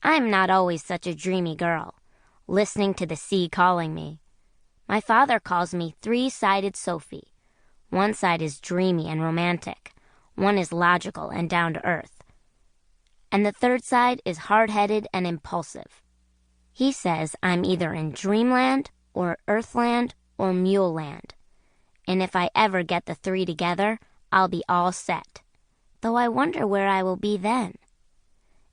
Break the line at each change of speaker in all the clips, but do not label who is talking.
I'm not always such a dreamy girl, listening to the sea calling me. My father calls me three-sided Sophie. One side is dreamy and romantic. One is logical and down to earth. And the third side is hard-headed and impulsive. He says I'm either in dreamland or earthland or muleland. And if I ever get the three together, I'll be all set. Though I wonder where I will be then.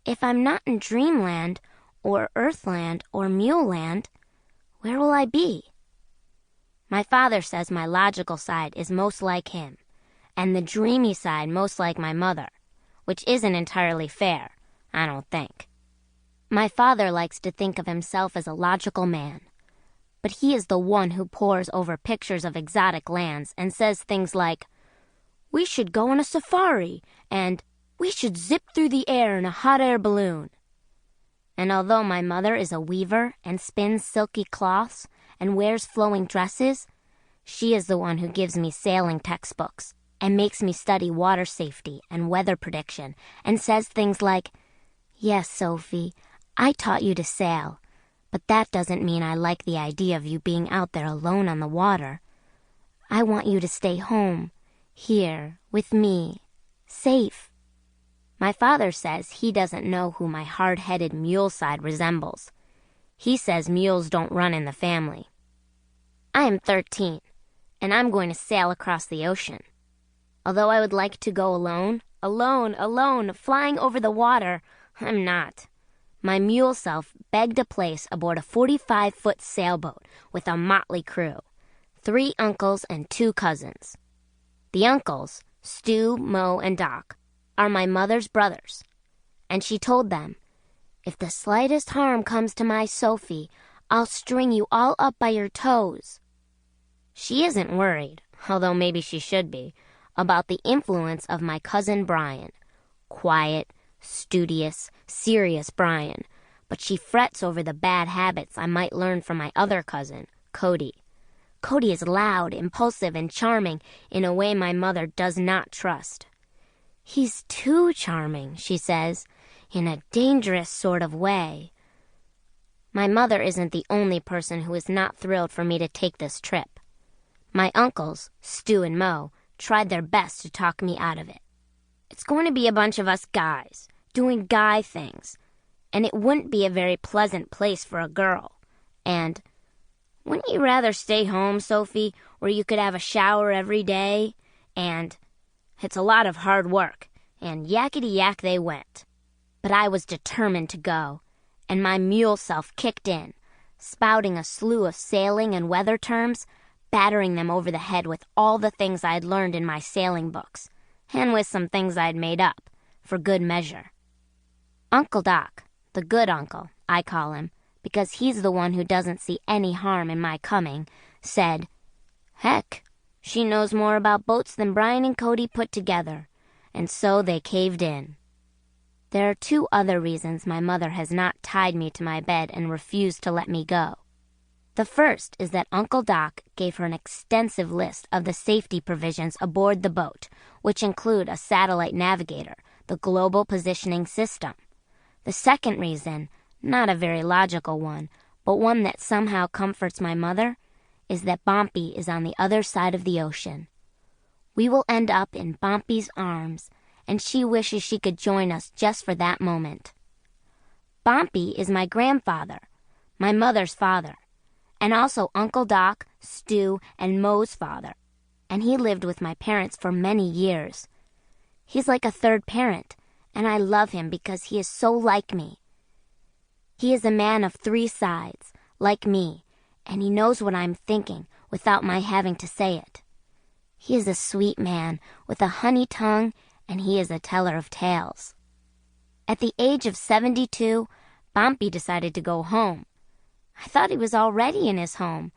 If I'm not in dreamland or earthland or muleland, where will I be? My father says my logical side is most like him, and the dreamy side most like my mother, which isn't entirely fair, I don't think. My father likes to think of himself as a logical man, but he is the one who pores over pictures of exotic lands and says things like, "We should go on a safari," and "We should zip through the air in a hot air balloon." And although my mother is a weaver and spins silky cloths and wears flowing dresses, she is the one who gives me sailing textbooks and makes me study water safety and weather prediction and says things like, "Yes, Sophie, I taught you to sail, but that doesn't mean I like the idea of you being out there alone on the water. I want you to stay home, here, with me, safe." My father says he doesn't know who my hard-headed mule side resembles. He says mules don't run in the family. I am 13, and I'm going to sail across the ocean. Although I would like to go alone, flying over the water, I'm not. My mule self begged a place aboard a 45-foot sailboat with a motley crew, 3 uncles and 2 cousins. The uncles, Stu, Mo, and Doc, are my mother's brothers, and she told them, "If the slightest harm comes to my Sophie, I'll string you all up by your toes." She isn't worried, although maybe she should be, about the influence of my cousin Brian. Quiet, studious, serious Brian, but she frets over the bad habits I might learn from my other cousin, Cody. Cody is loud, impulsive, and charming in a way my mother does not trust. "He's too charming," she says, "in a dangerous sort of way." My mother isn't the only person who is not thrilled for me to take this trip. My uncles, Stu and Mo, tried their best to talk me out of it. It's going to be a bunch of us guys, doing guy things, and it wouldn't be a very pleasant place for a girl. And, "Wouldn't you rather stay home, Sophie, where you could have a shower every day?" And, "It's a lot of hard work," and yakety-yak they went. But I was determined to go, and my mule self kicked in, spouting a slew of sailing and weather terms, battering them over the head with all the things I'd learned in my sailing books, and with some things I'd made up, for good measure. Uncle Doc, the good uncle, I call him, because he's the one who doesn't see any harm in my coming, said, "Heck, she knows more about boats than Brian and Cody put together," and so they caved in. There are 2 other reasons my mother has not tied me to my bed and refused to let me go. The first is that Uncle Doc gave her an extensive list of the safety provisions aboard the boat, which include a satellite navigator, the global positioning system. The second reason, not a very logical one, but one that somehow comforts my mother, is that Bompie is on the other side of the ocean. We will end up in Bompie's arms, and she wishes she could join us just for that moment. Bompie is my grandfather, my mother's father, and also Uncle Doc, Stu, and Mo's father, and he lived with my parents for many years. He's like a third parent, and I love him because he is so like me. He is a man of 3 sides, like me, and he knows what I'm thinking without my having to say it. He is a sweet man with a honey tongue, and he is a teller of tales. At the age of 72, Bompie decided to go home. I thought he was already in his home,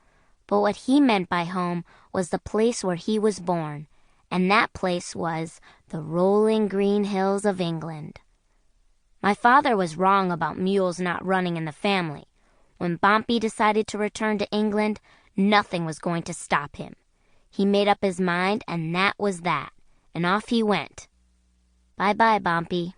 but what he meant by home was the place where he was born, and that place was the rolling green hills of England. My father was wrong about mules not running in the family. When Bompie decided to return to England, nothing was going to stop him. He made up his mind, and that was that, and off he went. Bye-bye, Bompie.